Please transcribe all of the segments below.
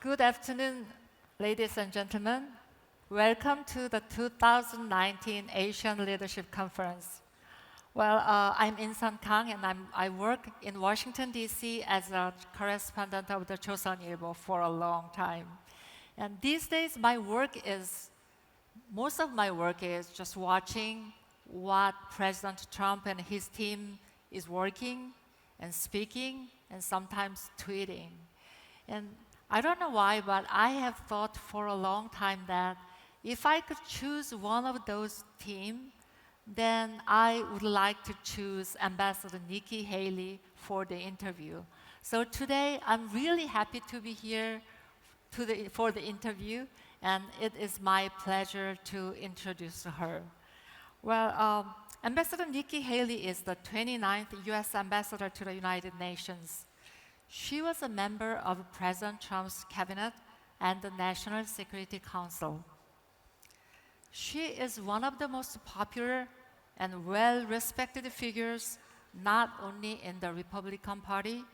Good afternoon, ladies and gentlemen. Welcome to the 2019 Asian Leadership Conference. I'm Insan Kang, and I work in Washington, D.C. as a correspondent of the Chosun for a long time. And these days, most of my work is just watching what President Trump and his team is working and speaking and sometimes tweeting. And I don't know why, but I have thought for a long time that if I could choose one of those teams, then I would like to choose Ambassador Nikki Haley for the interview. So today, I'm really happy to be here for the interview, and it is my pleasure to introduce her. Ambassador Nikki Haley is the 29th U.S. Ambassador to the United Nations. She was a member of President Trump's cabinet and the National Security Council. She is one of the most popular and well-respected figures not only in the Republican Party,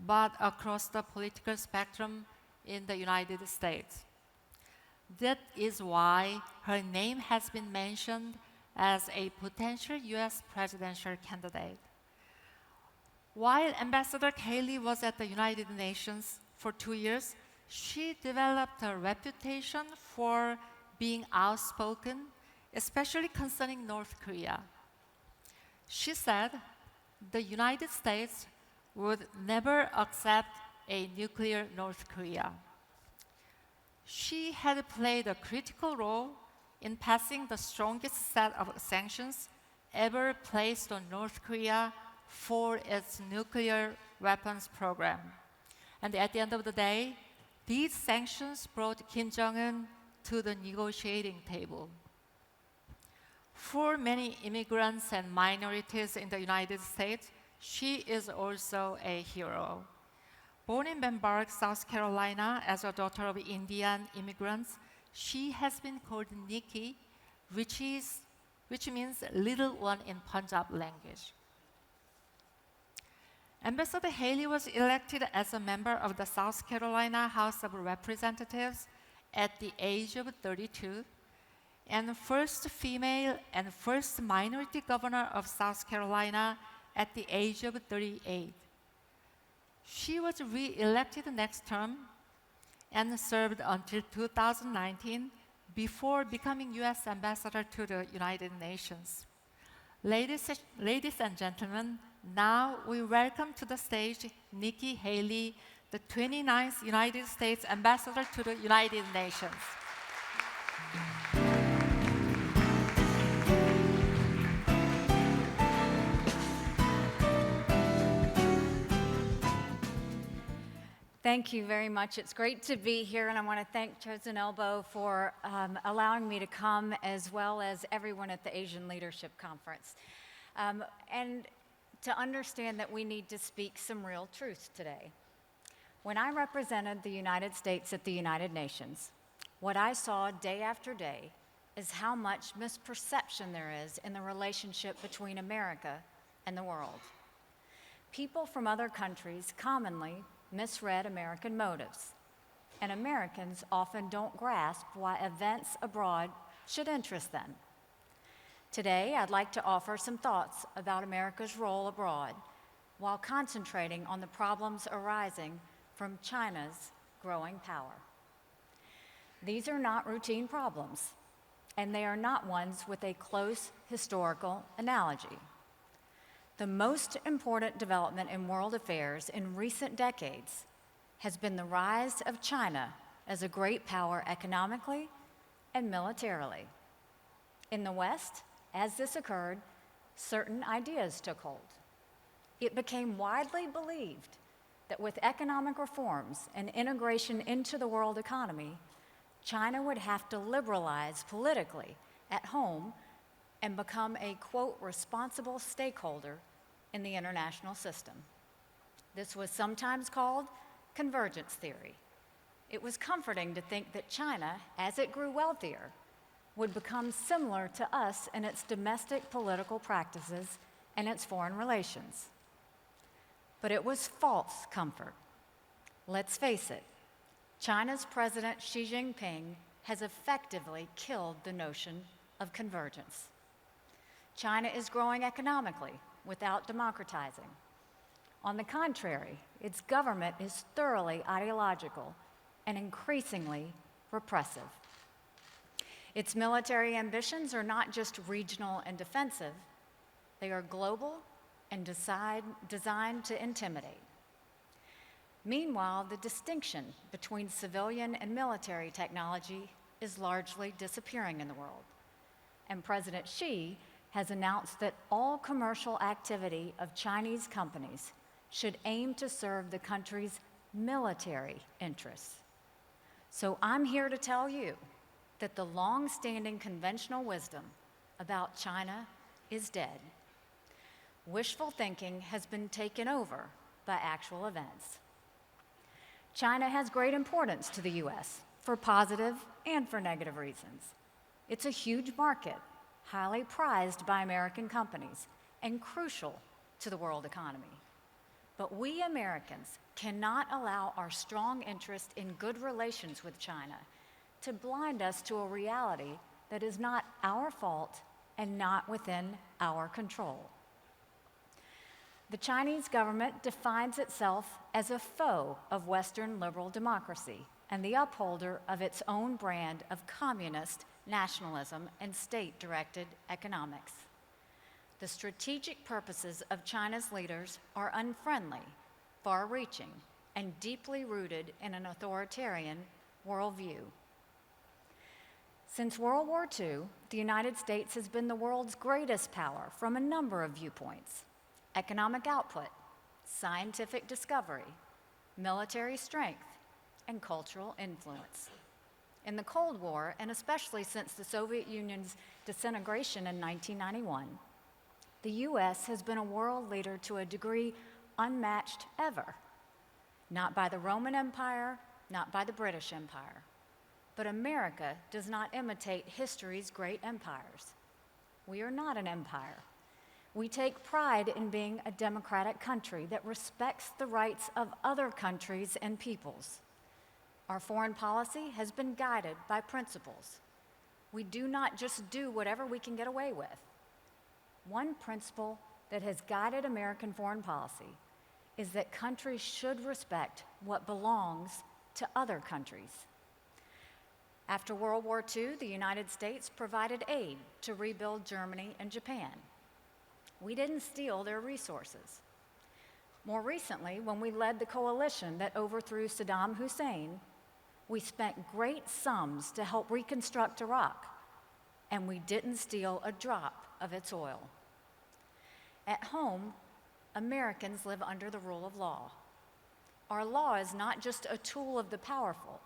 but across the political spectrum in the United States. That is why her name has been mentioned as a potential U.S. presidential candidate. While Ambassador Haley was at the United Nations for 2 years, she developed a reputation for being outspoken, especially concerning North Korea. She said the United States would never accept a nuclear North Korea. She had played a critical role in passing the strongest set of sanctions ever placed on North Korea for its nuclear weapons program. And at the end of the day, these sanctions brought Kim Jong-un to the negotiating table. For many immigrants and minorities in the United States, she is also a hero. Born in Benbark, South Carolina, as a daughter of Indian immigrants, she has been called Nikki, which means little one in Punjab language. Ambassador Haley was elected as a member of the South Carolina House of Representatives at the age of 32, and first female and first minority governor of South Carolina at the age of 38. She was re-elected next term and served until 2019 before becoming U.S. Ambassador to the United Nations. Ladies and gentlemen, now we welcome to the stage Nikki Haley, the 29th United States Ambassador to the United Nations. Thank you very much. It's great to be here, and I want to thank Chosun for allowing me to come, as well as everyone at the Asian Leadership Conference. And to understand that we need to speak some real truth today. When I represented the United States at the United Nations, what I saw day after day is how much misperception there is in the relationship between America and the world. People from other countries commonly misread American motives, and Americans often don't grasp why events abroad should interest them. Today, I'd like to offer some thoughts about America's role abroad while concentrating on the problems arising from China's growing power. These are not routine problems, and they are not ones with a close historical analogy. The most important development in world affairs in recent decades has been the rise of China as a great power economically and militarily. In the West, as this occurred, certain ideas took hold. It became widely believed that with economic reforms and integration into the world economy, China would have to liberalize politically at home and become a, quote, responsible stakeholder in the international system. This was sometimes called convergence theory. It was comforting to think that China, as it grew wealthier, would become similar to us in its domestic political practices and its foreign relations. But it was false comfort. Let's face it, China's President Xi Jinping has effectively killed the notion of convergence. China is growing economically without democratizing. On the contrary, its government is thoroughly ideological and increasingly repressive. Its military ambitions are not just regional and defensive, they are global and designed to intimidate. Meanwhile, the distinction between civilian and military technology is largely disappearing in the world. And President Xi has announced that all commercial activity of Chinese companies should aim to serve the country's military interests. So I'm here to tell you that the long-standing conventional wisdom about China is dead. Wishful thinking has been taken over by actual events. China has great importance to the US for positive and for negative reasons. It's a huge market, highly prized by American companies, and crucial to the world economy. But we Americans cannot allow our strong interest in good relations with China to blind us to a reality that is not our fault and not within our control. The Chinese government defines itself as a foe of Western liberal democracy and the upholder of its own brand of communist nationalism and state-directed economics. The strategic purposes of China's leaders are unfriendly, far-reaching, and deeply rooted in an authoritarian worldview. Since World War II, the United States has been the world's greatest power from a number of viewpoints: economic output, scientific discovery, military strength, and cultural influence. In the Cold War, and especially since the Soviet Union's disintegration in 1991, the US has been a world leader to a degree unmatched ever, not by the Roman Empire, not by the British Empire. But America does not imitate history's great empires. We are not an empire. We take pride in being a democratic country that respects the rights of other countries and peoples. Our foreign policy has been guided by principles. We do not just do whatever we can get away with. One principle that has guided American foreign policy is that countries should respect what belongs to other countries. After World War II, the United States provided aid to rebuild Germany and Japan. We didn't steal their resources. More recently, when we led the coalition that overthrew Saddam Hussein, we spent great sums to help reconstruct Iraq, and we didn't steal a drop of its oil. At home, Americans live under the rule of law. Our law is not just a tool of the powerful,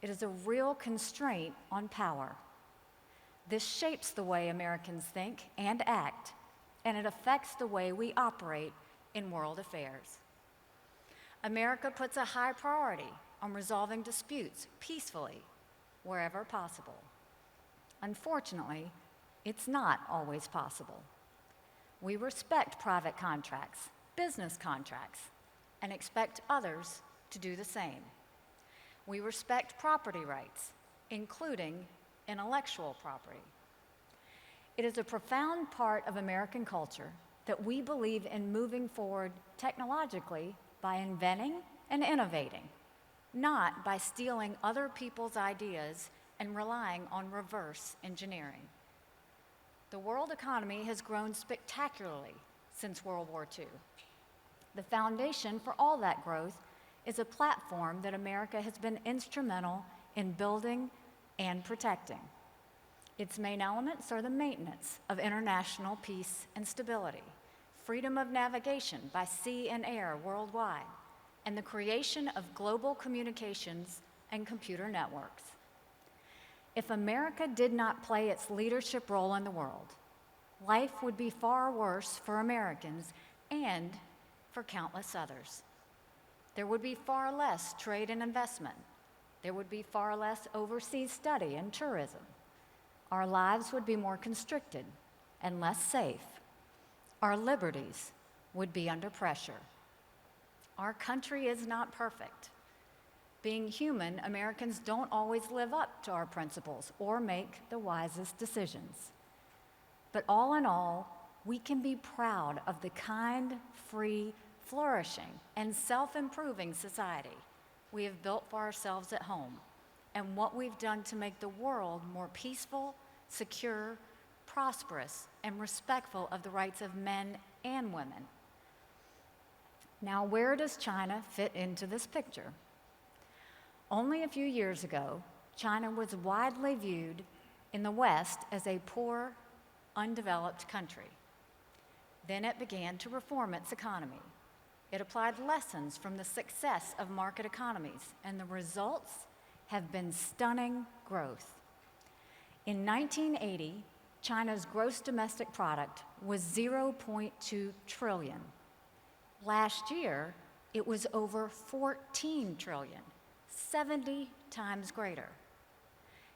it is a real constraint on power. This shapes the way Americans think and act, and it affects the way we operate in world affairs. America puts a high priority on resolving disputes peacefully wherever possible. Unfortunately, it's not always possible. We respect private contracts, business contracts, and expect others to do the same. We respect property rights, including intellectual property. It is a profound part of American culture that we believe in moving forward technologically by inventing and innovating, not by stealing other people's ideas and relying on reverse engineering. The world economy has grown spectacularly since World War II. The foundation for all that growth is a platform that America has been instrumental in building and protecting. Its main elements are the maintenance of international peace and stability, freedom of navigation by sea and air worldwide, and the creation of global communications and computer networks. If America did not play its leadership role in the world, life would be far worse for Americans and for countless others. There would be far less trade and investment. There would be far less overseas study and tourism. Our lives would be more constricted and less safe. Our liberties would be under pressure. Our country is not perfect. Being human, Americans don't always live up to our principles or make the wisest decisions. But all in all, we can be proud of the kind, free, flourishing, and self-improving society we have built for ourselves at home, and what we've done to make the world more peaceful, secure, prosperous, and respectful of the rights of men and women. Now, where does China fit into this picture? Only a few years ago, China was widely viewed in the West as a poor, undeveloped country. Then it began to reform its economy. It applied lessons from the success of market economies, and the results have been stunning growth. In 1980, China's gross domestic product was 0.2 trillion. Last year, it was over 14 trillion, 70 times greater.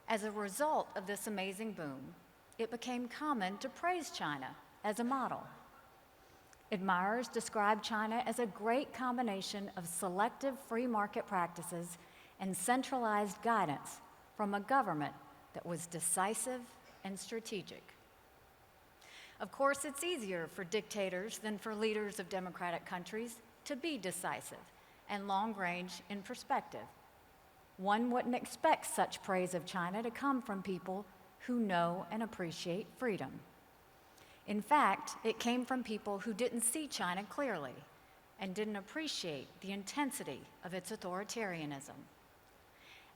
As a result of this amazing boom, it became common to praise China as a model. Admirers describe China as a great combination of selective free market practices and centralized guidance from a government that was decisive and strategic. Of course, it's easier for dictators than for leaders of democratic countries to be decisive and long-range in perspective. One wouldn't expect such praise of China to come from people who know and appreciate freedom. In fact, it came from people who didn't see China clearly and didn't appreciate the intensity of its authoritarianism.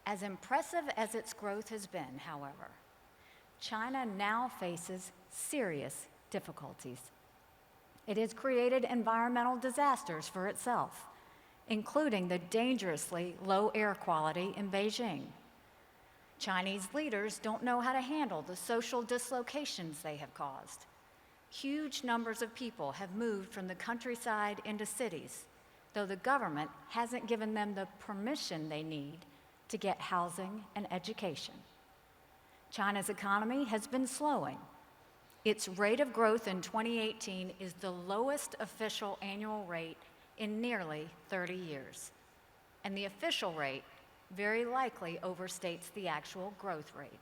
As impressive as its growth has been, however, China now faces serious difficulties. It has created environmental disasters for itself, including the dangerously low air quality in Beijing. Chinese leaders don't know how to handle the social dislocations they have caused. Huge numbers of people have moved from the countryside into cities, though the government hasn't given them the permission they need to get housing and education. China's economy has been slowing. Its rate of growth in 2018 is the lowest official annual rate in nearly 30 years, and the official rate very likely overstates the actual growth rate.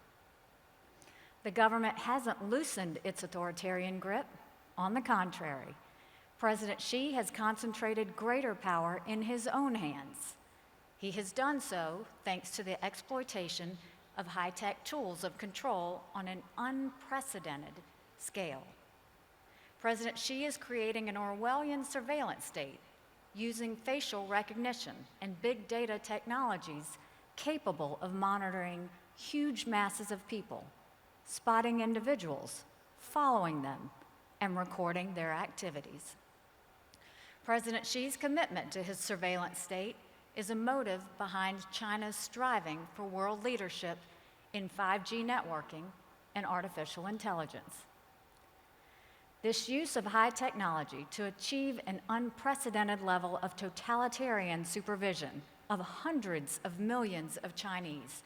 The government hasn't loosened its authoritarian grip. On the contrary, President Xi has concentrated greater power in his own hands. He has done so thanks to the exploitation of high-tech tools of control on an unprecedented scale. President Xi is creating an Orwellian surveillance state using facial recognition and big data technologies capable of monitoring huge masses of people, spotting individuals, following them, and recording their activities. President Xi's commitment to his surveillance state is a motive behind China's striving for world leadership in 5G networking and artificial intelligence. This use of high technology to achieve an unprecedented level of totalitarian supervision of hundreds of millions of Chinese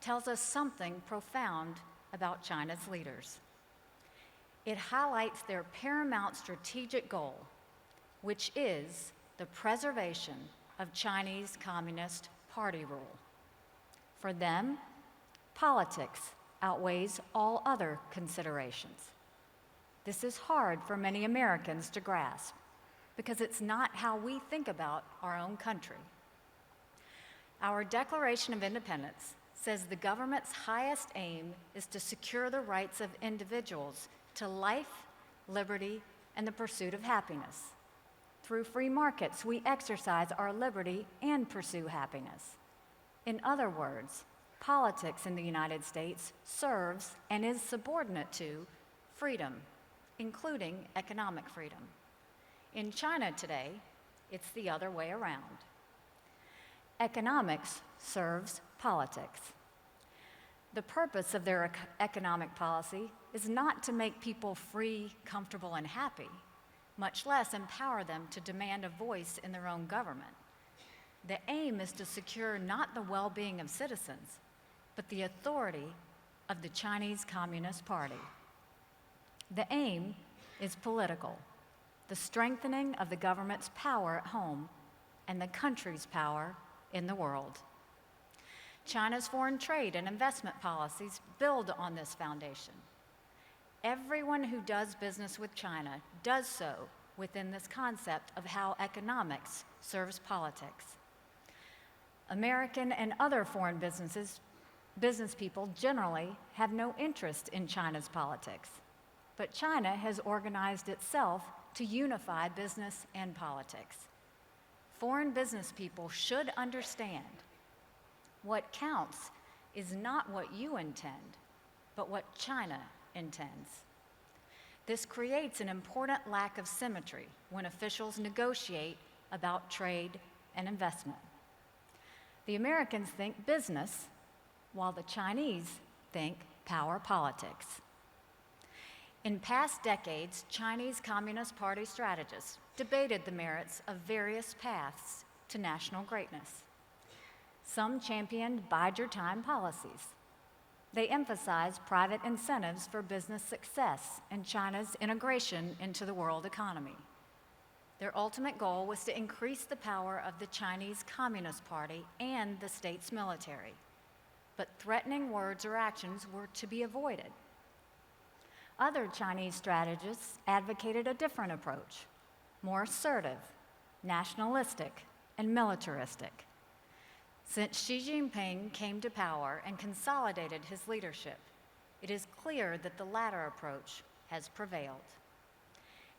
tells us something profound about China's leaders. It highlights their paramount strategic goal, which is the preservation of Chinese Communist Party rule. For them, politics outweighs all other considerations. This is hard for many Americans to grasp because it's not how we think about our own country. Our Declaration of Independence says the government's highest aim is to secure the rights of individuals to life, liberty, and the pursuit of happiness. Through free markets, we exercise our liberty and pursue happiness. In other words, politics in the United States serves and is subordinate to freedom, including economic freedom. In China today, it's the other way around. Economics serves politics. The purpose of their economic policy is not to make people free, comfortable, and happy, much less empower them to demand a voice in their own government. The aim is to secure not the well-being of citizens, but the authority of the Chinese Communist Party. The aim is political, the strengthening of the government's power at home and the country's power in the world. China's foreign trade and investment policies build on this foundation. Everyone who does business with China does so within this concept of how economics serves politics. American and other foreign business people generally have no interest in China's politics, but China has organized itself to unify business and politics. Foreign business people should understand what counts is not what you intend, but what China intends. This creates an important lack of symmetry when officials negotiate about trade and investment. The Americans think business, while the Chinese think power politics. In past decades, Chinese Communist Party strategists debated the merits of various paths to national greatness. Some championed bide-your-time policies. They emphasized private incentives for business success and China's integration into the world economy. Their ultimate goal was to increase the power of the Chinese Communist Party and the state's military. But threatening words or actions were to be avoided. Other Chinese strategists advocated a different approach, more assertive, nationalistic, and militaristic. Since Xi Jinping came to power and consolidated his leadership, it is clear that the latter approach has prevailed.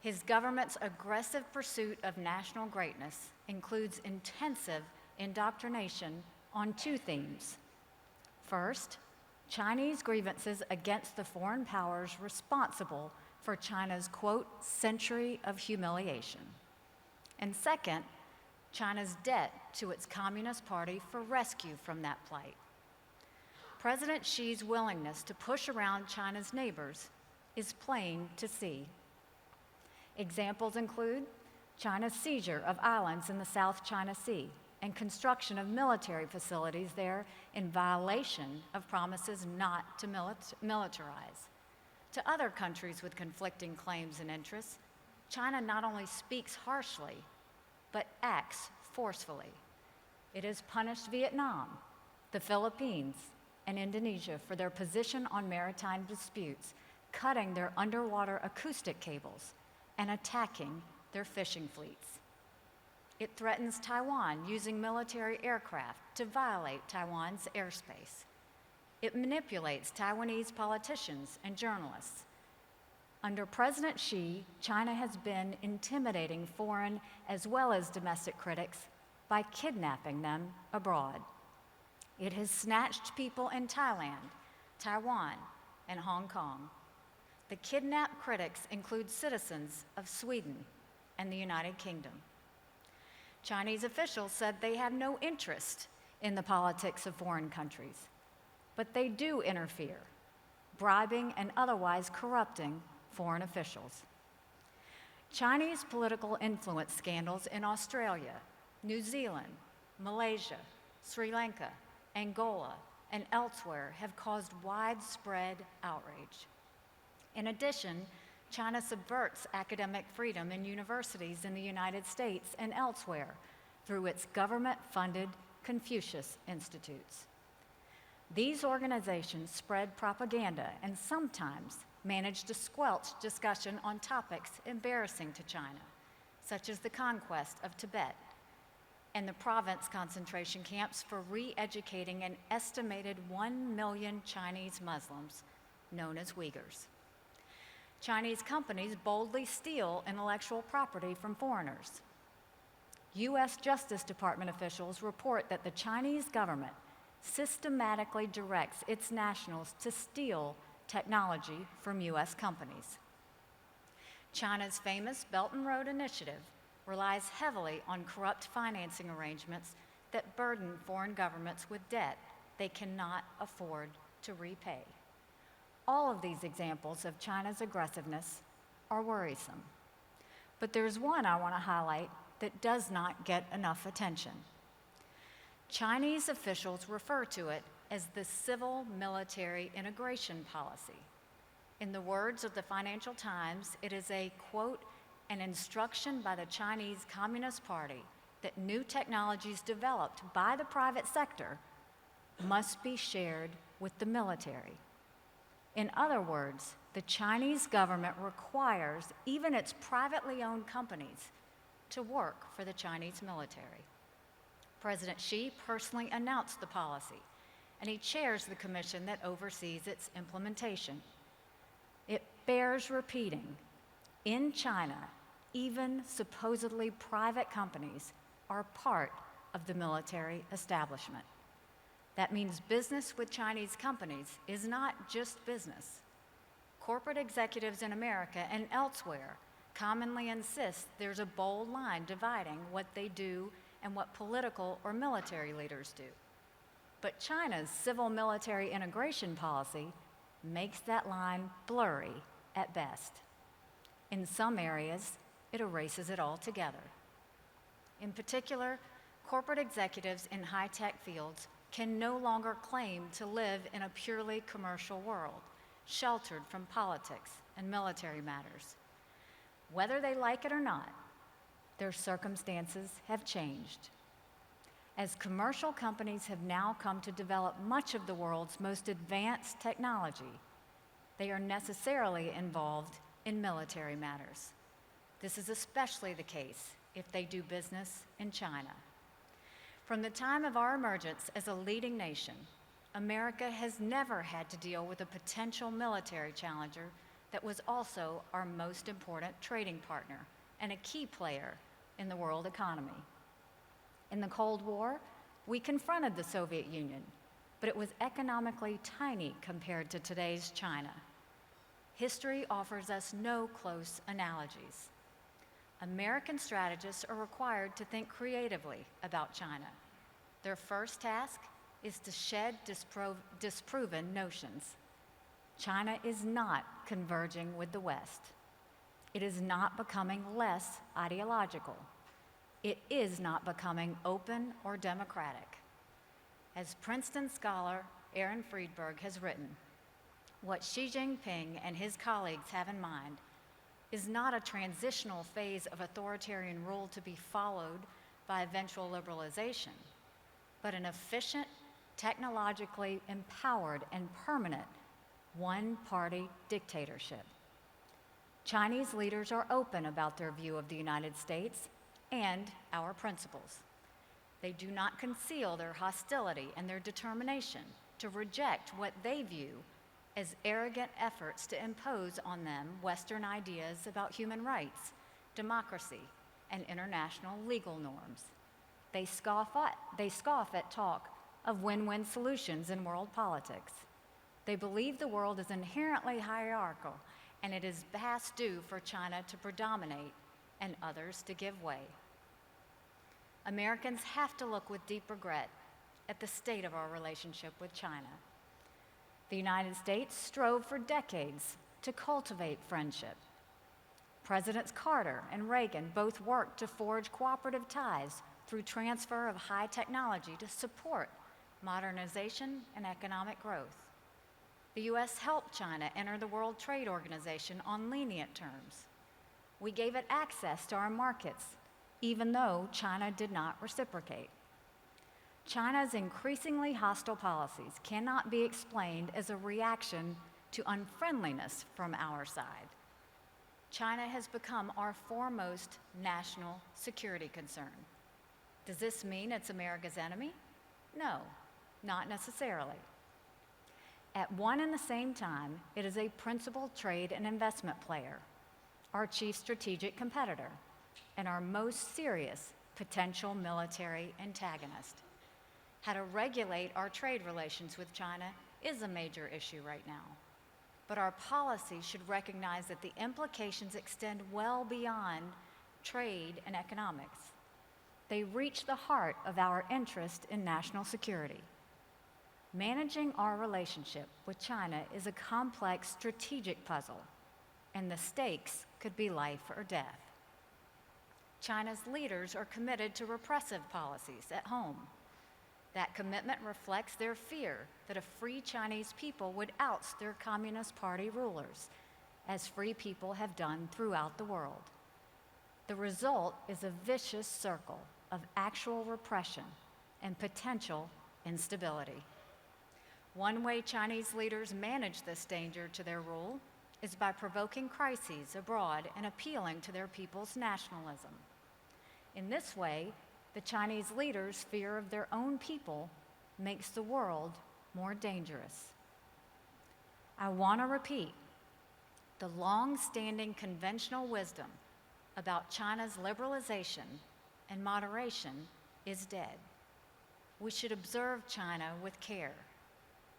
His government's aggressive pursuit of national greatness includes intensive indoctrination on two themes. First, Chinese grievances against the foreign powers responsible for China's, quote, century of humiliation. And second, China's debt to its Communist Party for rescue from that plight. President Xi's willingness to push around China's neighbors is plain to see. Examples include China's seizure of islands in the South China Sea and construction of military facilities there in violation of promises not to militarize. To other countries with conflicting claims and interests, China not only speaks harshly, but acts forcefully. It has punished Vietnam, the Philippines, and Indonesia for their position on maritime disputes, cutting their underwater acoustic cables and attacking their fishing fleets. It threatens Taiwan using military aircraft to violate Taiwan's airspace. It manipulates Taiwanese politicians and journalists. Under President Xi, China has been intimidating foreign as well as domestic critics by kidnapping them abroad. It has snatched people in Thailand, Taiwan, and Hong Kong. The kidnapped critics include citizens of Sweden and the United Kingdom. Chinese officials said they have no interest in the politics of foreign countries, but they do interfere, bribing and otherwise corrupting foreign officials. Chinese political influence scandals in Australia, New Zealand, Malaysia, Sri Lanka, Angola, and elsewhere have caused widespread outrage. In addition, China subverts academic freedom in universities in the United States and elsewhere through its government-funded Confucius Institutes. These organizations spread propaganda and sometimes manage to squelch discussion on topics embarrassing to China, such as the conquest of Tibet and the province concentration camps for re-educating an estimated 1 million Chinese Muslims known as Uyghurs. Chinese companies boldly steal intellectual property from foreigners. U.S. Justice Department officials report that the Chinese government systematically directs its nationals to steal technology from U.S. companies. China's famous Belt and Road Initiative relies heavily on corrupt financing arrangements that burden foreign governments with debt they cannot afford to repay. All of these examples of China's aggressiveness are worrisome. But there's one I want to highlight that does not get enough attention. Chinese officials refer to it as the civil-military integration policy. In the words of the Financial Times, it is a, quote, an instruction by the Chinese Communist Party that new technologies developed by the private sector must be shared with the military. In other words, the Chinese government requires even its privately owned companies to work for the Chinese military. President Xi personally announced the policy, and he chairs the commission that oversees its implementation. It bears repeating, in China, even supposedly private companies are part of the military establishment. That means business with Chinese companies is not just business. Corporate executives in America and elsewhere commonly insist there's a bold line dividing what they do and what political or military leaders do. But China's civil-military integration policy makes that line blurry at best. In some areas, it erases it altogether. In particular, corporate executives in high-tech fields can no longer claim to live in a purely commercial world, sheltered from politics and military matters. Whether they like it or not, their circumstances have changed. As commercial companies have now come to develop much of the world's most advanced technology, they are necessarily involved in military matters. This is especially the case if they do business in China. From the time of our emergence as a leading nation, America has never had to deal with a potential military challenger that was also our most important trading partner and a key player in the world economy. In the Cold War, we confronted the Soviet Union, but it was economically tiny compared to today's China. History offers us no close analogies. American strategists are required to think creatively about China. Their first task is to shed disproven notions. China is not converging with the West. It is not becoming less ideological. It is not becoming open or democratic. As Princeton scholar Aaron Friedberg has written, what Xi Jinping and his colleagues have in mind is not a transitional phase of authoritarian rule to be followed by eventual liberalization, but an efficient, technologically empowered, and permanent one-party dictatorship. Chinese leaders are open about their view of the United States and our principles. They do not conceal their hostility and their determination to reject what they view as arrogant efforts to impose on them Western ideas about human rights, democracy, and international legal norms. They scoff at talk of win-win solutions in world politics. They believe the world is inherently hierarchical, and it is past due for China to predominate and others to give way. Americans have to look with deep regret at the state of our relationship with China. The United States strove for decades to cultivate friendship. Presidents Carter and Reagan both worked to forge cooperative ties through transfer of high technology to support modernization and economic growth. The U.S. helped China enter the World Trade Organization on lenient terms. We gave it access to our markets, even though China did not reciprocate. China's increasingly hostile policies cannot be explained as a reaction to unfriendliness from our side. China has become our foremost national security concern. Does this mean it's America's enemy? No, not necessarily. At one and the same time, it is a principal trade and investment player, our chief strategic competitor, and our most serious potential military antagonist. How to regulate our trade relations with China is a major issue right now. But our policy should recognize that the implications extend well beyond trade and economics. They reach the heart of our interest in national security. Managing our relationship with China is a complex strategic puzzle, and the stakes could be life or death. China's leaders are committed to repressive policies at home. That commitment reflects their fear that a free Chinese people would oust their Communist Party rulers, as free people have done throughout the world. The result is a vicious circle of actual repression and potential instability. One way Chinese leaders manage this danger to their rule is by provoking crises abroad and appealing to their people's nationalism. In this way, the Chinese leaders' fear of their own people makes the world more dangerous. I want to repeat, the long-standing conventional wisdom about China's liberalization and moderation is dead. We should observe China with care.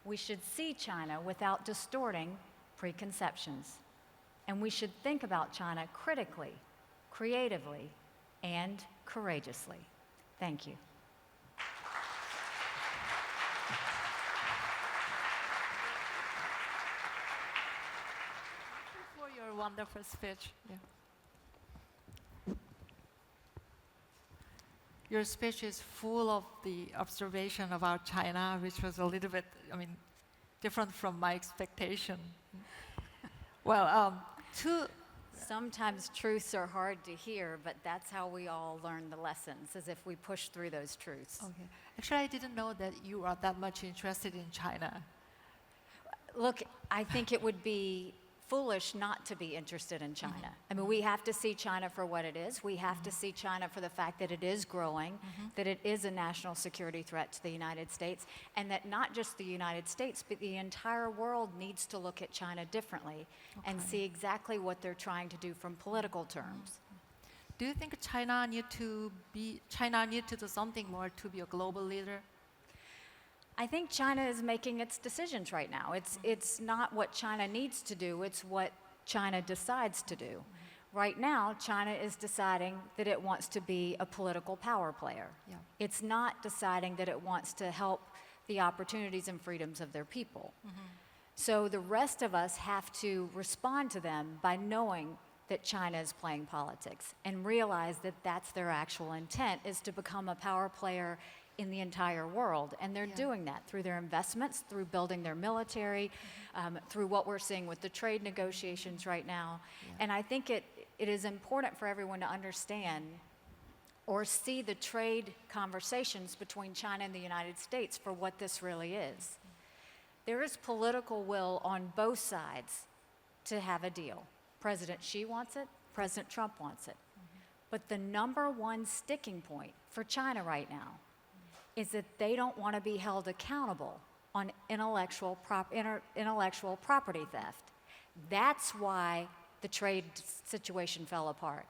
We should see China without distorting preconceptions. And we should think about China critically, creatively, and courageously. Thank you. For your wonderful speech. Yeah. Your speech is full of the observation about China, which was a little bit, different from my expectation. Well, Sometimes truths are hard to hear, but that's how we all learn the lessons, as if we push through those truths. okay. Actually, I didn't know that you are that much interested in China. Look, I think it would be foolish not to be interested in China. I mean, we have to see China for what it is. We have to see China for the fact that it is growing, that it is a national security threat to the United States, and that not just the United States, but the entire world needs to look at China differently and see exactly what they're trying to do from political terms. Do you think China need to do something more to be a global leader? I think China is making its decisions right now. It's not what China needs to do, it's what China decides to do. Right now, China is deciding that it wants to be a political power player. Yeah. It's not deciding that it wants to help the opportunities and freedoms of their people. So the rest of us have to respond to them by knowing that China is playing politics and realize that that's their actual intent, is to become a power player in the entire world. And they're doing that through their investments, through building their military, through what we're seeing with the trade negotiations right now. And I think it is important for everyone to understand or see the trade conversations between China and the United States for what this really is. There is political will on both sides to have a deal. President Xi wants it, President Trump wants it. But the number one sticking point for China right now is that they don't want to be held accountable on intellectual property theft. That's why the trade situation fell apart,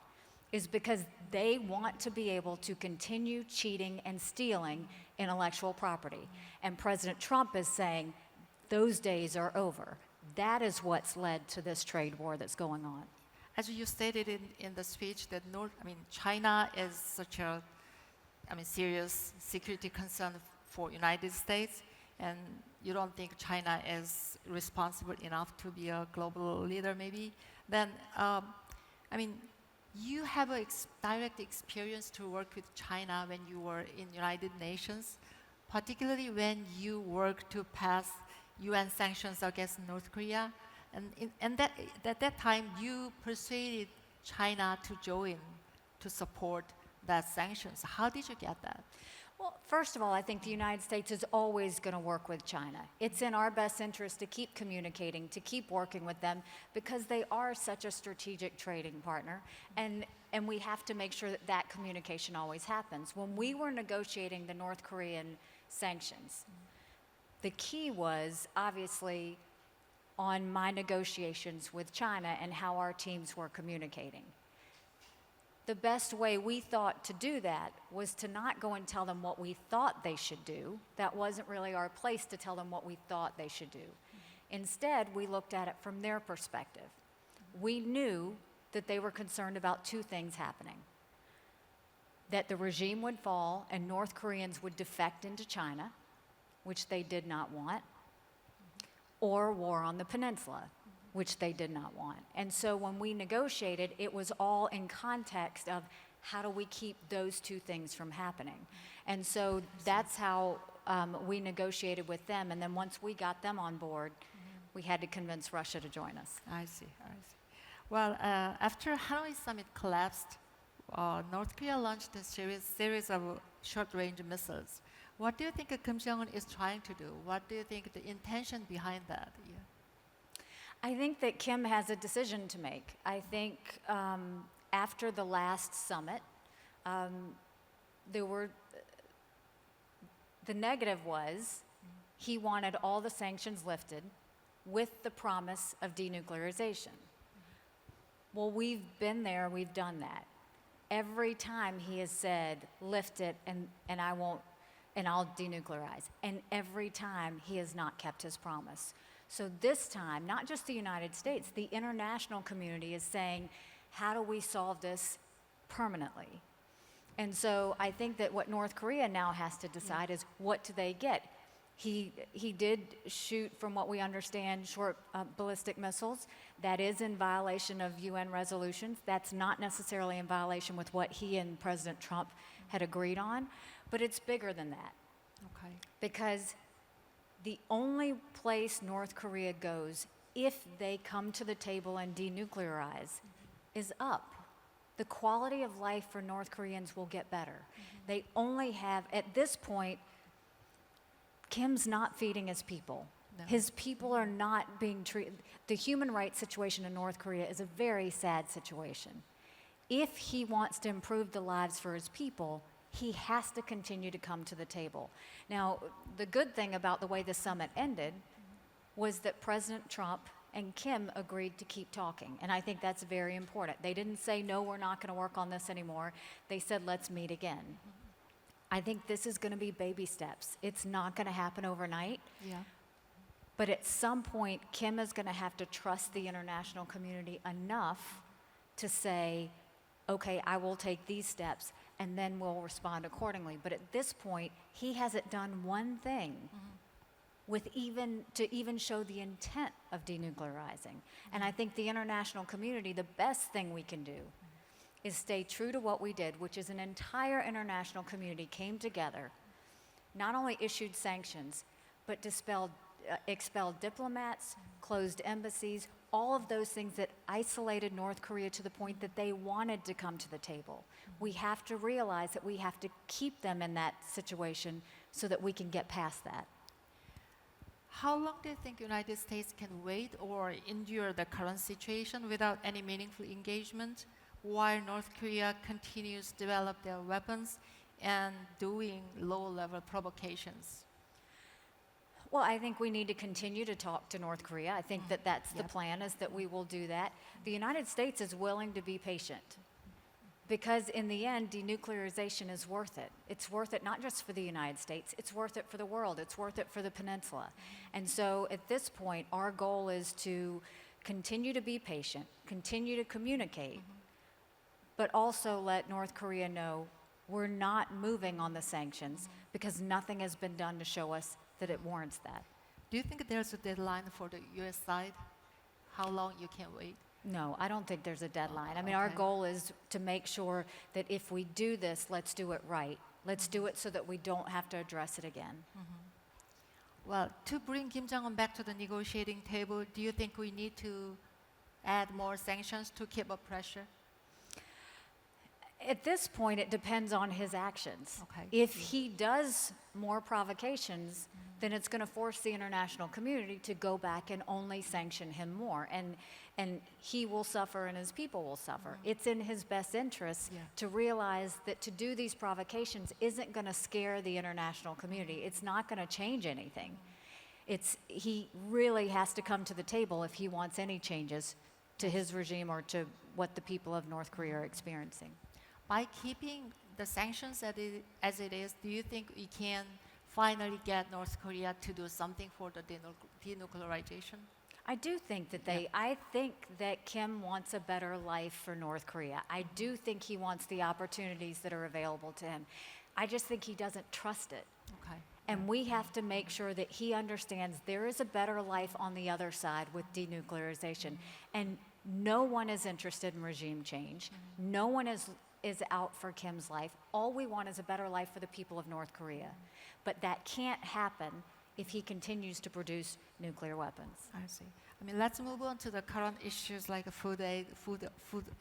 is because they want to be able to continue cheating and stealing intellectual property. And President Trump is saying those days are over. That is what's led to this trade war that's going on. As you stated in the speech, that China is such a serious security concern for United States, and you don't think China is responsible enough to be a global leader, maybe? Then, you have a direct experience to work with China when you were in United Nations, particularly when you worked to pass UN sanctions against North Korea, and at that time you persuaded China to join, to support that sanctions. How did you get that? Well, first of all, I think the United States is always going to work with China. It's in our best interest to keep communicating, to keep working with them, because they are such a strategic trading partner, and we have to make sure that that communication always happens. When we were negotiating the North Korean sanctions, the key was obviously on my negotiations with China and how our teams were communicating. The best way we thought to do that was to not go and tell them what we thought they should do. That wasn't really our place to tell them what we thought they should do. Instead, we looked at it from their perspective. We knew that they were concerned about two things happening: that the regime would fall and North Koreans would defect into China, which they did not want, or war on the peninsula, which they did not want. And so when we negotiated, it was all in context of how do we keep those two things from happening. And so that's how we negotiated with them. And then once we got them on board, we had to convince Russia to join us. I see. Well, after Hanoi summit collapsed, North Korea launched a series of short-range missiles. What do you think Kim Jong-un is trying to do? What do you think the intention behind that? Yeah. I think that Kim has a decision to make. I think after the last summit, the negative was he wanted all the sanctions lifted with the promise of denuclearization. Well, we've been there, we've done that. Every time he has said, lift it and I won't, and I'll denuclearize. And every time he has not kept his promise. So this time, not just the United States, the international community is saying, how do we solve this permanently? And so I think that what North Korea now has to decide is, what do they get? He did shoot, from what we understand, short ballistic missiles. That is in violation of UN resolutions. That's not necessarily in violation with what he and President Trump had agreed on, but it's bigger than that. Okay. Because the only place North Korea goes if they come to the table and denuclearize is up. The quality of life for North Koreans will get better. They only have, at this point, Kim's not feeding his people. No. His people are not being treated. The human rights situation in North Korea is a very sad situation. If he wants to improve the lives for his people, he has to continue to come to the table. Now, the good thing about the way the summit ended was that President Trump and Kim agreed to keep talking, and I think that's very important. They didn't say, no, we're not going to work on this anymore. They said, let's meet again. I think this is going to be baby steps. It's not going to happen overnight. Yeah. But at some point, Kim is going to have to trust the international community enough to say, okay, I will take these steps, and then we'll respond accordingly. But at this point, he hasn't done one thing with to even show the intent of denuclearizing. And I think the international community, the best thing we can do is stay true to what we did, which is an entire international community came together, not only issued sanctions, but expelled diplomats, closed embassies, all of those things that isolated North Korea to the point that they wanted to come to the table. We have to realize that we have to keep them in that situation so that we can get past that. How long do you think the United States can wait or endure the current situation without any meaningful engagement while North Korea continues to develop their weapons and doing low-level provocations? Well, I think we need to continue to talk to North Korea. I think that that's the plan, is that we will do that. The United States is willing to be patient because in the end, denuclearization is worth it. It's worth it not just for the United States, it's worth it for the world, it's worth it for the peninsula. And so at this point, our goal is to continue to be patient, continue to communicate, but also let North Korea know we're not moving on the sanctions because nothing has been done to show us that it warrants that. Do you think there's a deadline for the U.S. side? How long you can wait? No, I don't think there's a deadline. I mean, our Okay. goal is to make sure that if we do this, let's do it right. Let's do it so that we don't have to address it again. Well, to bring Kim Jong-un back to the negotiating table, do you think we need to add more sanctions to keep up pressure? At this point, it depends on his actions. Okay. If he does more provocations, then it's going to force the international community to go back and only sanction him more. And he will suffer and his people will suffer. It's in his best interest to realize that to do these provocations isn't going to scare the international community. It's not going to change anything. He really has to come to the table if he wants any changes to his regime or to what the people of North Korea are experiencing. By keeping the sanctions as it is, do you think we can finally get North Korea to do something for the denuclearization? I do think that I think that Kim wants a better life for North Korea. I do think he wants the opportunities that are available to him. I just think he doesn't trust it. Okay. And we have to make sure that he understands there is a better life on the other side with denuclearization. And no one is interested in regime change. No one is out for Kim's life. All we want is a better life for the people of North Korea. But that can't happen if he continues to produce nuclear weapons. I see. I mean, let's move on to the current issues like food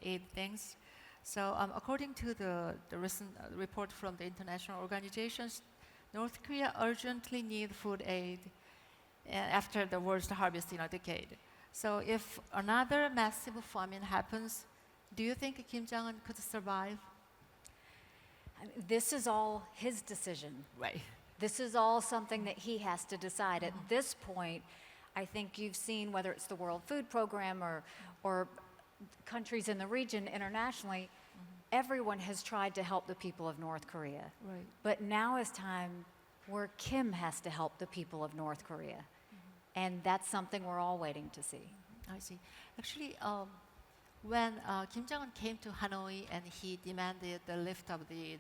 aid things. So according to the recent report from the international organizations, North Korea urgently need food aid after the worst harvest in a decade. So if another massive famine happens, do you think Kim Jong-un could survive? This is all his decision. Right. This is all something that he has to decide. At this point, I think you've seen, whether it's the World Food Program or countries in the region internationally, everyone has tried to help the people of North Korea. Right. But now is time where Kim has to help the people of North Korea. And that's something we're all waiting to see. I see. Actually, when Kim Jong-un came to Hanoi and he demanded the lift of the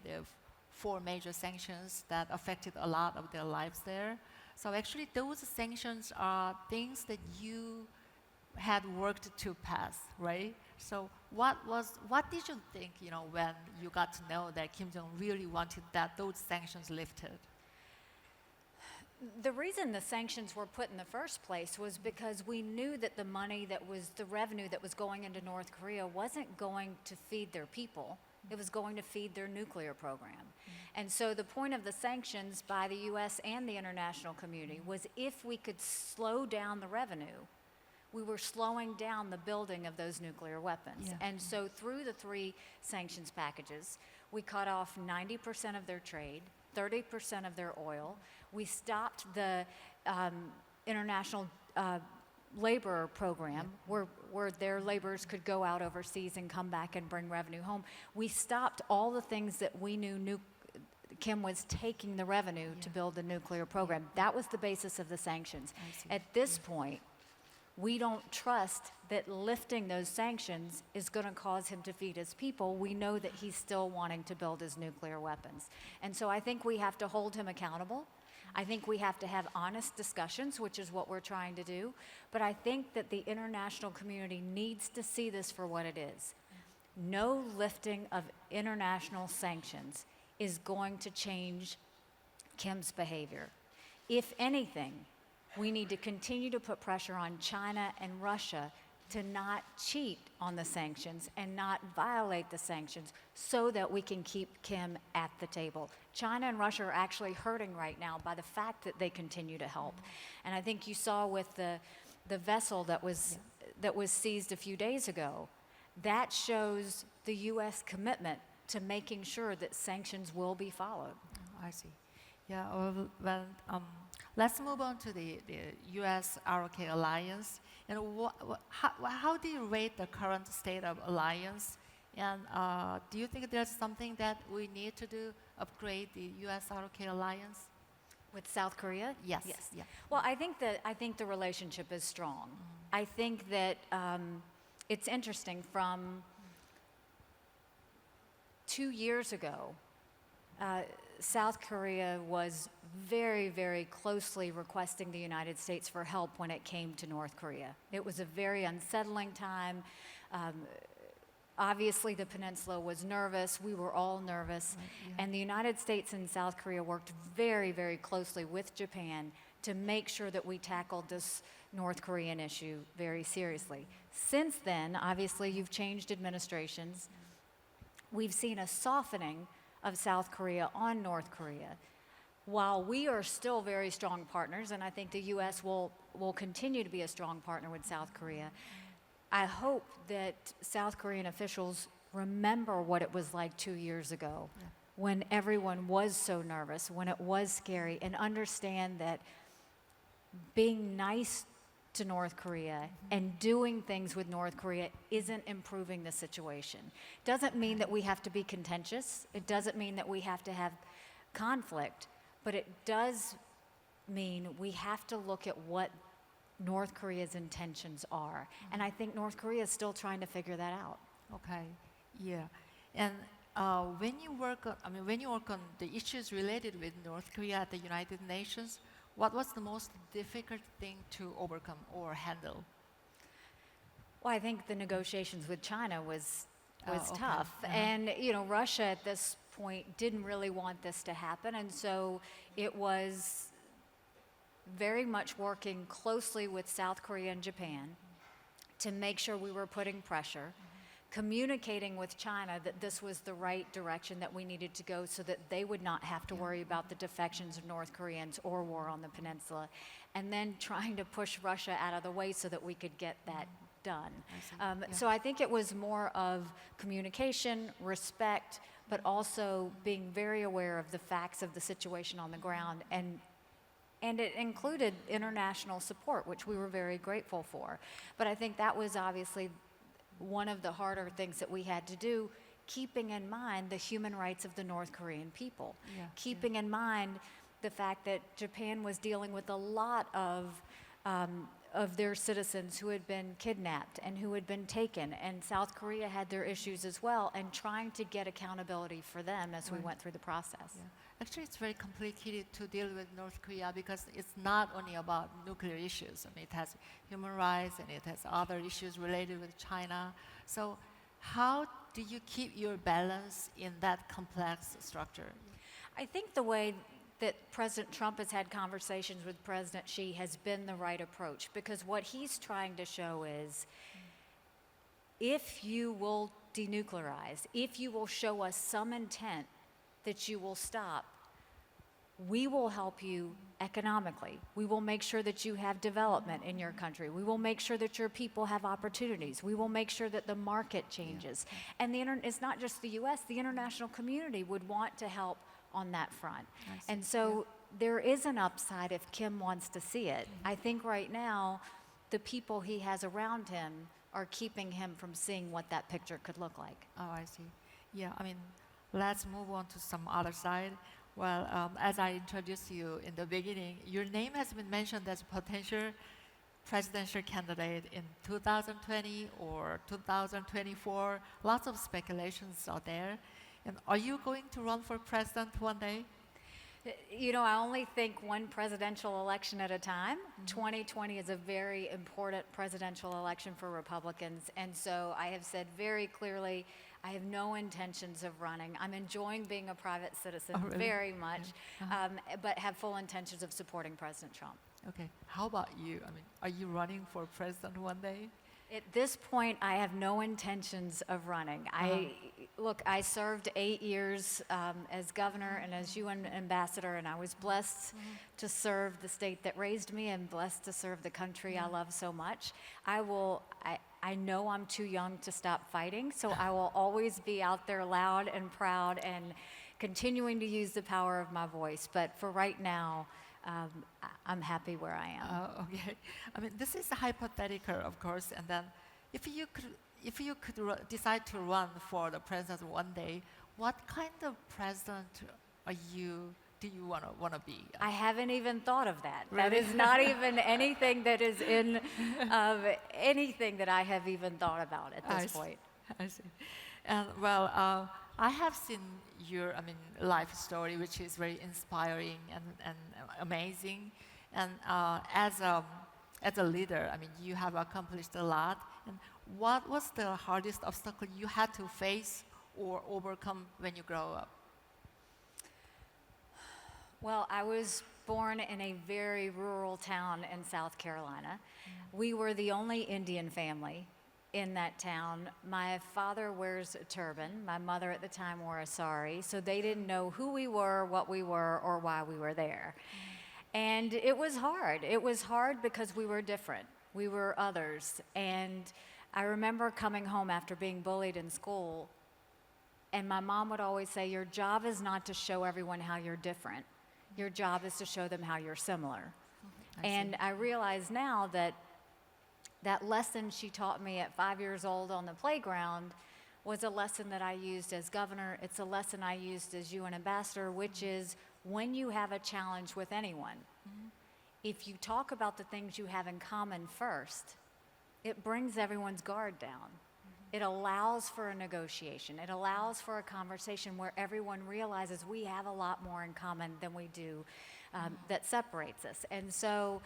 four major sanctions that affected a lot of their lives there. So actually, those sanctions are things that you had worked to pass, right? So what did you think, when you got to know that Kim Jong really wanted those sanctions lifted? The reason the sanctions were put in the first place was because we knew that the revenue that was going into North Korea wasn't going to feed their people. It was going to feed their nuclear program. And so the point of the sanctions by the US and the international community was if we could slow down the revenue, we were slowing down the building of those nuclear weapons. Yeah. And so through the 3 sanctions packages, we cut off 90% of their trade, 30% of their oil. We stopped the international labor program where their laborers could go out overseas and come back and bring revenue home. We stopped all the things that we knew Kim was taking the revenue to build the nuclear program. That was the basis of the sanctions. At this point, we don't trust that lifting those sanctions is going to cause him to feed his people. We know that he's still wanting to build his nuclear weapons. And so I think we have to hold him accountable. I think we have to have honest discussions, which is what we're trying to do. But I think that the international community needs to see this for what it is. No lifting of international sanctions is going to change Kim's behavior. If anything, we need to continue to put pressure on China and Russia to not cheat on the sanctions and not violate the sanctions so that we can keep Kim at the table. China and Russia are actually hurting right now by the fact that they continue to help. And I think you saw with the vessel that was seized a few days ago, that shows the U.S. commitment to making sure that sanctions will be followed. I see. Yeah, well, let's move on to the U.S. ROK alliance. And how do you rate the current state of alliance? And do you think there's something that we need to do, upgrade the U.S. ROK alliance? With South Korea? Yes. Yeah. Well, I think the relationship is strong. I think that it's interesting. From 2 years ago, South Korea was very, very closely requesting the United States for help when it came to North Korea. It was a very unsettling time. Obviously, the peninsula was nervous. We were all nervous. Right, yeah. And the United States and South Korea worked very, very closely with Japan to make sure that we tackled this North Korean issue very seriously. Since then, obviously, you've changed administrations. We've seen a softening of South Korea on North Korea. While we are still very strong partners, and I think the U.S. will continue to be a strong partner with South Korea, I hope that South Korean officials remember what it was like 2 years ago when everyone was so nervous, when it was scary, and understand that being nice to North Korea and doing things with North Korea isn't improving the situation. Doesn't mean that we have to be contentious. It doesn't mean that we have to have conflict, but it does mean we have to look at what North Korea's intentions are. And I think North Korea is still trying to figure that out. Okay. Yeah. And when you work on the issues related with North Korea at the United Nations, what was the most difficult thing to overcome or handle? Well, I think the negotiations with China was okay. tough. Uh-huh. And, Russia at this point didn't really want this to happen. And so it was very much working closely with South Korea and Japan to make sure we were putting pressure communicating with China that this was the right direction that we needed to go so that they would not have to worry about the defections of North Koreans or war on the peninsula, and then trying to push Russia out of the way so that we could get that done. So I think it was more of communication, respect, but also being very aware of the facts of the situation on the ground, and it included international support, which we were very grateful for. But I think that was obviously one of the harder things that we had to do, keeping in mind the human rights of the North Korean people, keeping in mind the fact that Japan was dealing with a lot of their citizens who had been kidnapped and who had been taken, and South Korea had their issues as well, and trying to get accountability for them as we went through the process. Actually, it's very complicated to deal with North Korea because it's not only about nuclear issues. I mean, it has human rights and it has other issues related with China. So how do you keep your balance in that complex structure? I think the way that President Trump has had conversations with President Xi has been the right approach, because what he's trying to show is if you will denuclearize, if you will show us some intent that you will stop, we will help you economically. We will make sure that you have development in your country. We will make sure that your people have opportunities. We will make sure that the market changes. And it's not just the US, the international community would want to help on that front. And so there is an upside if Kim wants to see it. I think right now, the people he has around him are keeping him from seeing what that picture could look like. Oh, I see. Yeah, I mean, let's move on to some other side. Well, as I introduced you in the beginning, your name has been mentioned as a potential presidential candidate in 2020 or 2024. Lots of speculations out there. And are you going to run for president one day? You know, I only think one presidential election at a time. 2020 is a very important presidential election for Republicans. And so I have said very clearly, I have no intentions of running. I'm enjoying being a private citizen very much, but have full intentions of supporting President Trump. Okay. How about you? I mean, are you running for president one day? At this point, I have no intentions of running. I served 8 years as governor and as UN ambassador, and I was blessed to serve the state that raised me and blessed to serve the country I love so much. I know I'm too young to stop fighting, so I will always be out there loud and proud and continuing to use the power of my voice. But for right now, I'm happy where I am. Okay. I mean, this is hypothetical, of course. And then, if you could decide to run for the president one day, what kind of president do you want to be? I haven't even thought of that. Really? That is not even anything that is in anything that I have even thought about at this point. I see. And well, I have seen your, life story, which is very inspiring and amazing. And as a leader, you have accomplished a lot. And what was the hardest obstacle you had to face or overcome when you grow up? Well, I was born in a very rural town in South Carolina. We were the only Indian family in that town. My father wears a turban. My mother at the time wore a sari. So they didn't know who we were, what we were, or why we were there. And it was hard. It was hard because we were different. We were others. And I remember coming home after being bullied in school, and my mom would always say, your job is not to show everyone how you're different. Your job is to show them how you're similar. I realize now that that lesson she taught me at 5 years old on the playground was a lesson that I used as governor. It's a lesson I used as UN ambassador, which is when you have a challenge with anyone, if you talk about the things you have in common first, it brings everyone's guard down. It allows for a negotiation. It allows for a conversation where everyone realizes we have a lot more in common than we do that separates us. And so,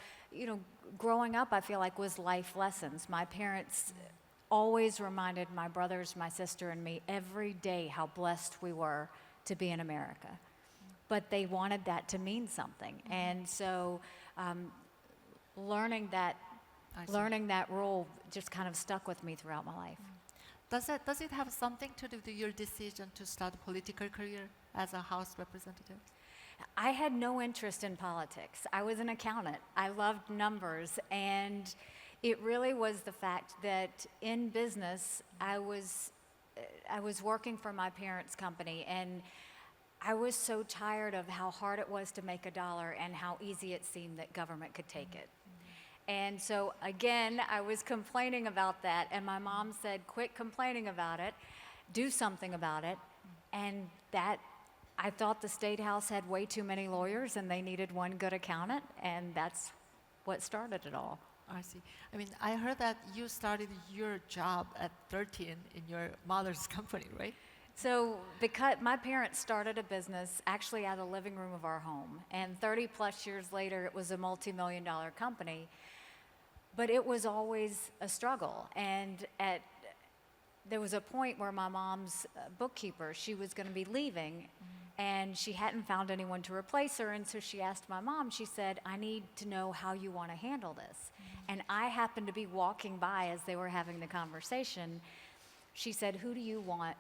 growing up, I feel like was life lessons. My parents always reminded my brothers, my sister, and me every day how blessed we were to be in America. But they wanted that to mean something. And so learning that role just kind of stuck with me throughout my life. Does it have something to do with your decision to start a political career as a House representative? I had no interest in politics. I was an accountant. I loved numbers, and it really was the fact that in business, I was working for my parents' company, and I was so tired of how hard it was to make a dollar and how easy it seemed that government could take it. And so again, I was complaining about that, and my mom said, quit complaining about it, do something about it. And that, I thought the State House had way too many lawyers and they needed one good accountant, and that's what started it all. I see. I mean, I heard that you started your job at 13 in your mother's company, right? So because my parents started a business actually out of the living room of our home, and 30 plus years later, it was a multi-million-dollar company, but it was always a struggle. And there was a point where my mom's bookkeeper, she was going to be leaving, and she hadn't found anyone to replace her, and so she asked my mom, she said, I need to know how you want to handle this. And I happened to be walking by as they were having the conversation. She said, who do you want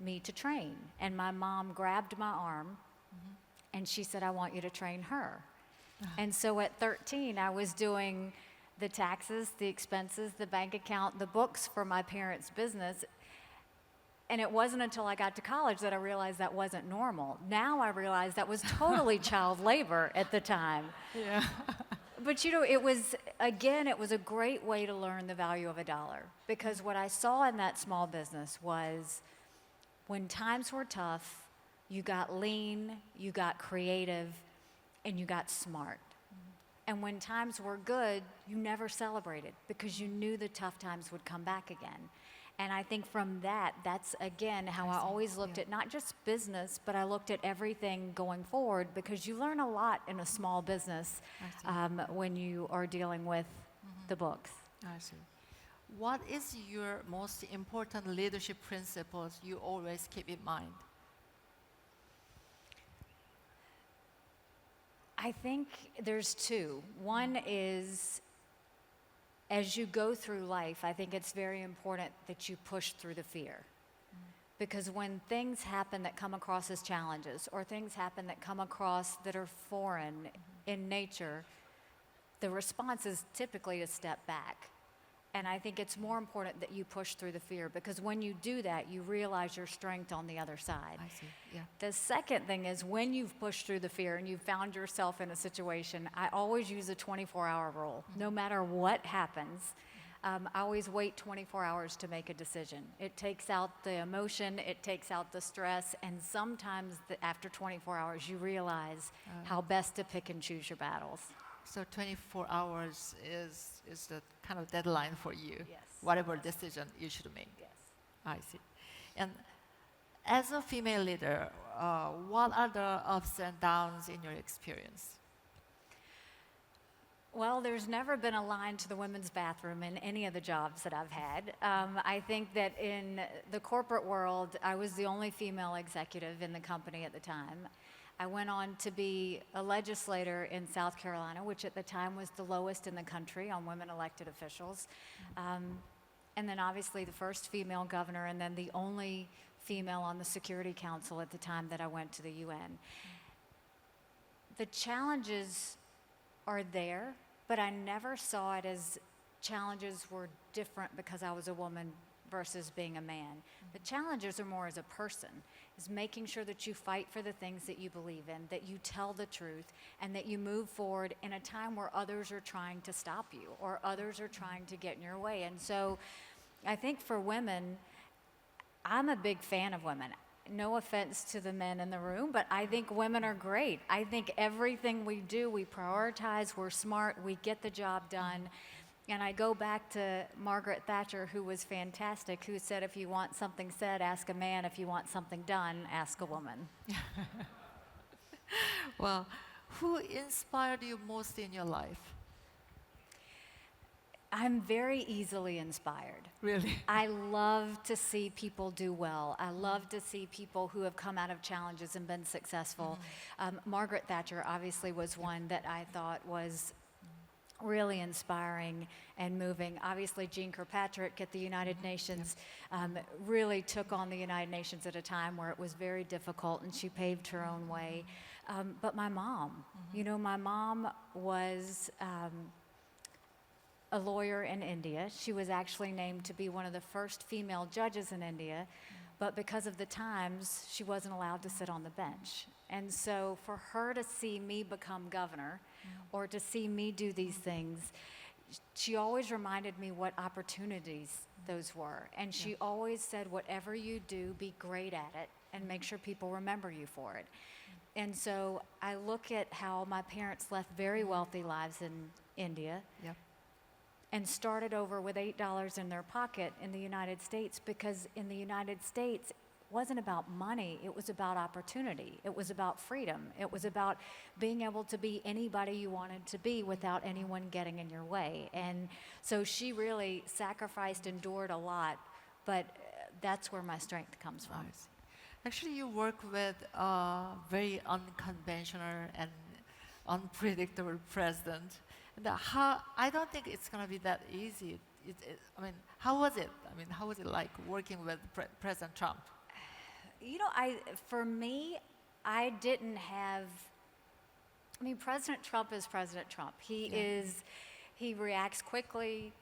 me to train? And my mom grabbed my arm, and she said, I want you to train her. And so at 13, I was doing the taxes, the expenses, the bank account, the books for my parents' business. And it wasn't until I got to college that I realized that wasn't normal. Now I realize that was totally child labor at the time. Yeah. But you know, it was a great way to learn the value of a dollar, because what I saw in that small business was when times were tough, you got lean, you got creative, and you got smart. And when times were good, you never celebrated because you knew the tough times would come back again. And I think from that's again how I always looked at not just business, but I looked at everything going forward, because you learn a lot in a small business when you are dealing with the books. I see. What is your most important leadership principles you always keep in mind? I think there's two. One is, as you go through life, I think it's very important that you push through the fear. Because when things happen that come across as challenges, or things happen that come across that are foreign in nature, the response is typically to step back. And I think it's more important that you push through the fear, because when you do that, you realize your strength on the other side. I see, yeah. The second thing is, when you've pushed through the fear and you've found yourself in a situation, I always use a 24-hour rule. No matter what happens, I always wait 24 hours to make a decision. It takes out the emotion, it takes out the stress, and sometimes after 24 hours, you realize how best to pick and choose your battles. So 24 hours is the kind of deadline for you. Yes. Whatever decision you should make. Yes. I see. And as a female leader, what are the ups and downs in your experience? Well, there's never been a line to the women's bathroom in any of the jobs that I've had. I think that in the corporate world, I was the only female executive in the company at the time. I went on to be a legislator in South Carolina, which at the time was the lowest in the country on women elected officials. And then obviously the first female governor, and then the only female on the Security Council at the time that I went to the UN. The challenges are there, but I never saw it as challenges were different because I was a woman versus being a man. The challenges are more as a person, is making sure that you fight for the things that you believe in, that you tell the truth, and that you move forward in a time where others are trying to stop you or others are trying to get in your way. And so I think for women, I'm a big fan of women. No offense to the men in the room, but I think women are great. I think everything we do, we prioritize, we're smart, we get the job done. And I go back to Margaret Thatcher, who was fantastic, who said, if you want something said, ask a man. If you want something done, ask a woman. Well, who inspired you most in your life? I'm very easily inspired. Really? I love to see people do well. I love to see people who have come out of challenges and been successful. Margaret Thatcher obviously was one that I thought was really inspiring and moving. Obviously, Jean Kirkpatrick at the United Nations really took on the United Nations at a time where it was very difficult, and she paved her own way. But my mom, you know, my mom was a lawyer in India. She was actually named to be one of the first female judges in India, but because of the times, she wasn't allowed to sit on the bench. And so for her to see me become governor or to see me do these things, she always reminded me what opportunities those were. And she always said, whatever you do, be great at it and make sure people remember you for it. And so I look at how my parents left very wealthy lives in India and started over with $8 in their pocket in the United States, because in the United States, wasn't about money, it was about opportunity. It was about freedom. It was about being able to be anybody you wanted to be without anyone getting in your way. And so she really sacrificed, endured a lot, but that's where my strength comes from. Nice. Actually, you work with a very unconventional and unpredictable president. And I don't think it's going to be that easy. I mean, how was it? I mean, how was it like working with President Trump? You know, for me, I didn't have, I mean, President Trump is President Trump. He reacts quickly.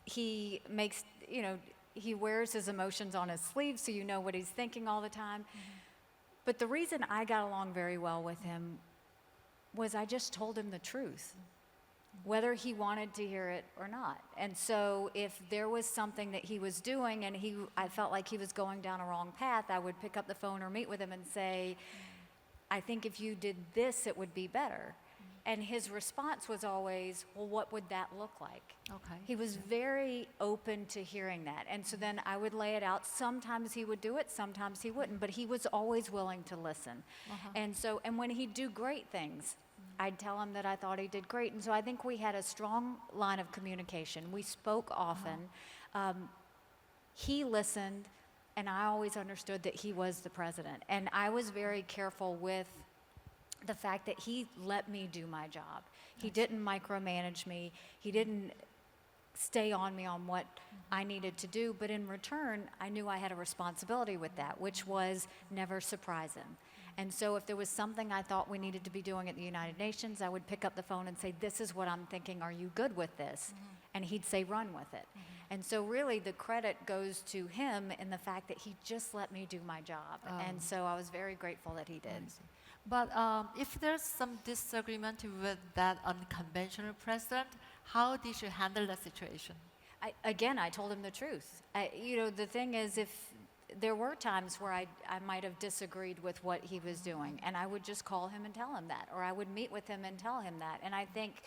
He makes, you know, he wears his emotions on his sleeve, so you know what he's thinking all the time. But the reason I got along very well with him was I just told him the truth, whether he wanted to hear it or not. And so if there was something that he was doing and I felt like he was going down a wrong path, I would pick up the phone or meet with him and say, I think if you did this, it would be better. And his response was always, well, what would that look like? Okay. He was very open to hearing that. And so then I would lay it out. Sometimes he would do it, sometimes he wouldn't, but he was always willing to listen. And when he'd do great things, I'd tell him that I thought he did great. And so I think we had a strong line of communication. We spoke often. He listened, and I always understood that he was the president. And I was very careful with the fact that he let me do my job. He didn't micromanage me. He didn't stay on me on what I needed to do. But in return, I knew I had a responsibility with that, which was never surprise him. And so if there was something I thought we needed to be doing at the United Nations, I would pick up the phone and say, this is what I'm thinking, are you good with this? And he'd say, run with it. And so really the credit goes to him in the fact that he just let me do my job. And so I was very grateful that he did. But if there's some disagreement with that unconventional president, how did you handle that situation? I told him the truth. You know, the thing is, if there were times where I might have disagreed with what he was doing, and I would just call him and tell him that, or I would meet with him and tell him that. And I think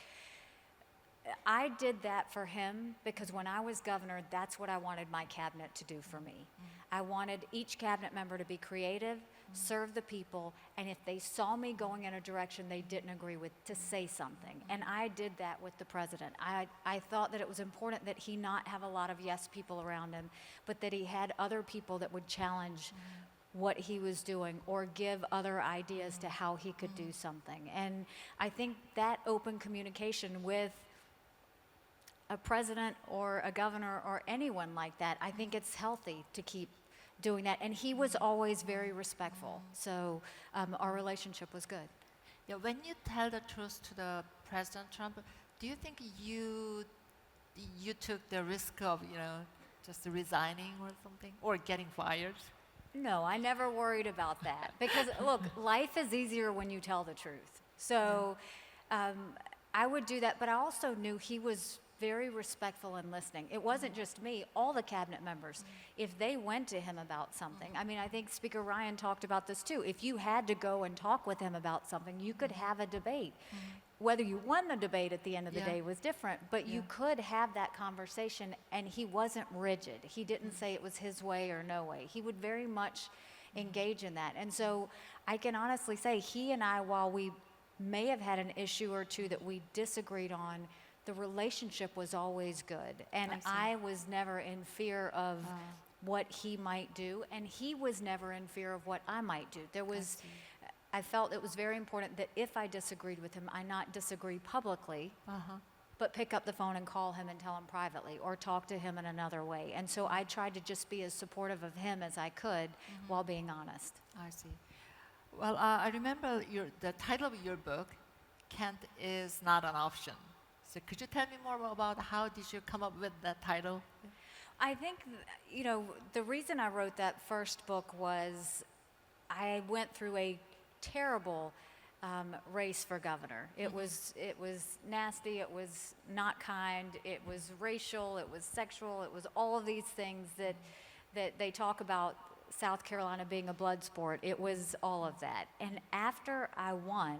I did that for him because when I was governor, that's what I wanted my cabinet to do for me. I wanted each cabinet member to be creative, serve the people, and if they saw me going in a direction they didn't agree with, to say something. And I did that with the president. I thought that it was important that he not have a lot of yes people around him, but that he had other people that would challenge what he was doing or give other ideas to how he could do something. And I think that open communication with a president or a governor or anyone like that, I think it's healthy to keep doing that. And he was always very respectful. So our relationship was good. Yeah, when you tell the truth to the President Trump, do you think you took the risk of, you know, just resigning or something, or getting fired? No, I never worried about that. Because, look, life is easier when you tell the truth. So I would do that, but I also knew he was very respectful and listening. It wasn't just me, all the cabinet members. If they went to him about something, I mean, I think Speaker Ryan talked about this too. If you had to go and talk with him about something, you could have a debate. Whether you won the debate at the end of the day was different, but you could have that conversation, and he wasn't rigid. He didn't say it was his way or no way. He would very much engage in that. And so I can honestly say he and I, while we may have had an issue or two that we disagreed on, the relationship was always good. And I was never in fear of what he might do, and he was never in fear of what I might do. I felt it was very important that if I disagreed with him, I not disagree publicly, but pick up the phone and call him and tell him privately or talk to him in another way. And so I tried to just be as supportive of him as I could while being honest. I see. Well, I remember the title of your book, Kent is Not an Option. So could you tell me more about how did you come up with that title? I think, the reason I wrote that first book was I went through a terrible race for governor. It was nasty, it was not kind, it was racial, it was sexual, it was all of these things that they talk about South Carolina being a blood sport. It was all of that. And after I won,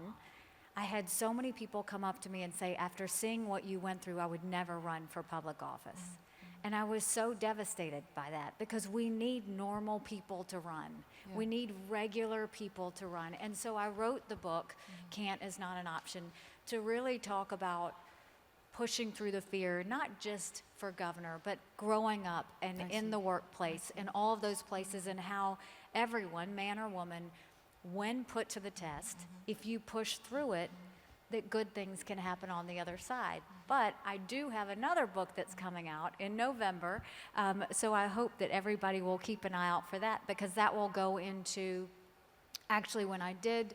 I had so many people come up to me and say, after seeing what you went through, I would never run for public office. And I was so devastated by that because we need normal people to run. Yeah. We need regular people to run. And so I wrote the book, Can't is Not an Option, to really talk about pushing through the fear, not just for governor, but growing up and in the workplace and all of those places, and how everyone, man or woman, when put to the test, if you push through it, that good things can happen on the other side. But I do have another book that's coming out in November, so I hope that everybody will keep an eye out for that, because that will go into actually when I did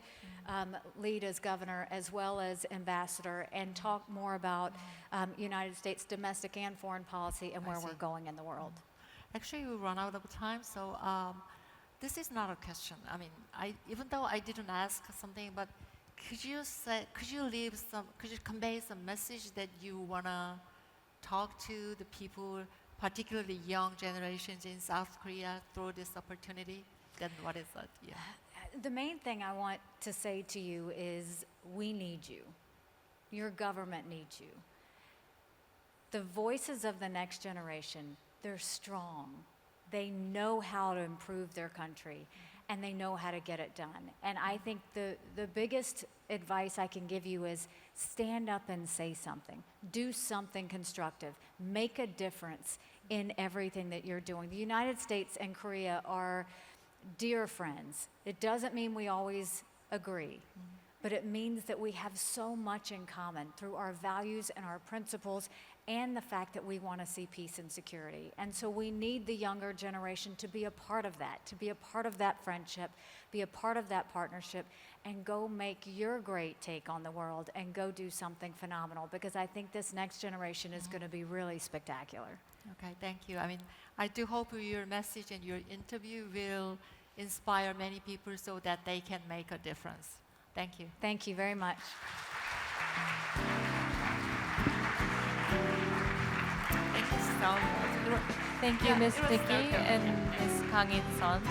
lead as governor as well as ambassador, and talk more about United States domestic and foreign policy and where we're going in the world. Actually, we run out of time, so this is not a question. I mean, even though I didn't ask something, but could you convey some message that you wanna talk to the people, particularly young generations in South Korea, through this opportunity? Then what is that? Yeah. The main thing I want to say to you is we need you. Your government needs you. The voices of the next generation, they're strong. They know how to improve their country, and they know how to get it done. And I think the biggest advice I can give you is stand up and say something. Do something constructive. Make a difference in everything that you're doing. The United States and Korea are dear friends. It doesn't mean we always agree, but it means that we have so much in common through our values and our principles, and the fact that we want to see peace and security. And so we need the younger generation to be a part of that, to be a part of that friendship, be a part of that partnership, and go make your great take on the world and go do something phenomenal, because I think this next generation is going to be really spectacular. Okay, thank you. I mean, I do hope your message and your interview will inspire many people so that they can make a difference. Thank you. Thank you very much. Thank you so much. Thank you, Yeah, Ms. it was Nikki so good. and Ms. Kang In-sun.